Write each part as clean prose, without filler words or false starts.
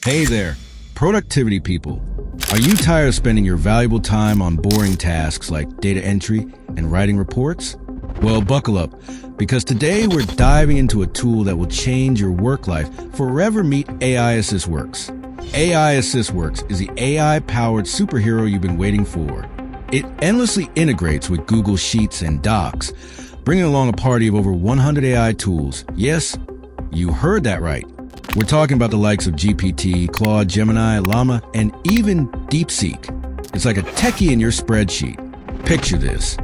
Hey there, productivity people. Are you tired of spending your valuable time on boring tasks like data entry and writing reports? Well, buckle up, because today we're diving into a tool that will change your work life forever. Meet AiAssistWorks. AiAssistWorks is the AI-powered superhero you've been waiting for. It endlessly integrates with Google Sheets and Docs, bringing along a party of over 100 AI tools. Yes, you heard that right. We're talking about the likes of GPT, Claude, Gemini, Llama, and even DeepSeek. It's like a techie in your spreadsheet. Picture this.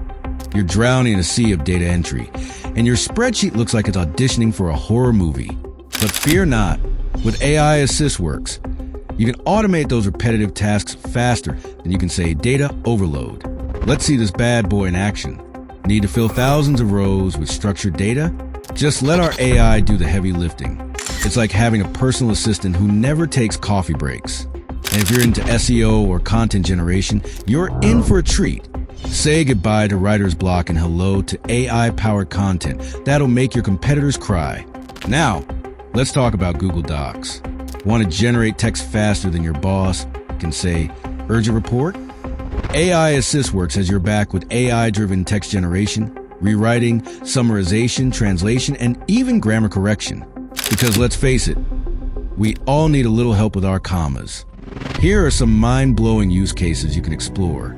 You're drowning in a sea of data entry, and your spreadsheet looks like it's auditioning for a horror movie. But fear not. With AiAssistWorks, you can automate those repetitive tasks faster than you can say data overload. Let's see this bad boy in action. Need to fill thousands of rows with structured data? Just let our AI do the heavy lifting. It's like having a personal assistant who never takes coffee breaks. And if you're into SEO or content generation, you're in for a treat. Say goodbye to writer's block and hello to AI-powered content that'll make your competitors cry. Now, let's talk about Google Docs. Want to generate text faster than your boss can say, urgent report? AiAssistWorks has your back with AI-driven text generation, rewriting, summarization, translation, and even grammar correction. Because let's face it, we all need a little help with our commas. Here are some mind-blowing use cases you can explore.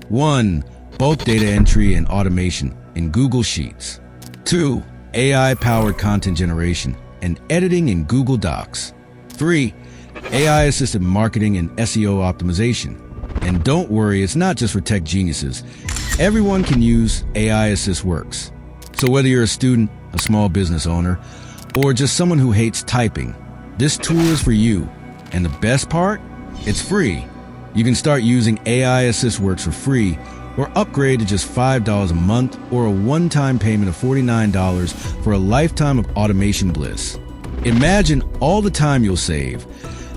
1. Bulk data entry and automation in Google Sheets. 2. AI-powered content generation and editing in Google Docs. 3. AI-assisted marketing and SEO optimization. And don't worry, it's not just for tech geniuses. Everyone can use AiAssistWorks. So whether you're a student, a small business owner, or just someone who hates typing, this tool is for you. And the best part? It's free. You can start using AiAssistWorks for free or upgrade to just $5 a month or a one-time payment of $49 for a lifetime of automation bliss. Imagine all the time you'll save.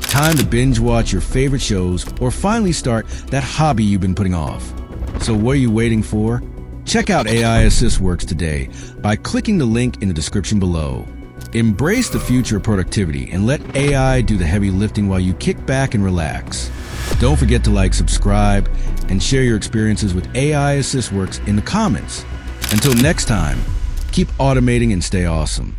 Time to binge watch your favorite shows or finally start that hobby you've been putting off. So what are you waiting for? Check out AiAssistWorks today by clicking the link in the description below. Embrace the future of productivity and let AI do the heavy lifting while you kick back and relax. Don't forget to like, subscribe, and share your experiences with AiAssistWorks in the comments. Until next time, keep automating and stay awesome.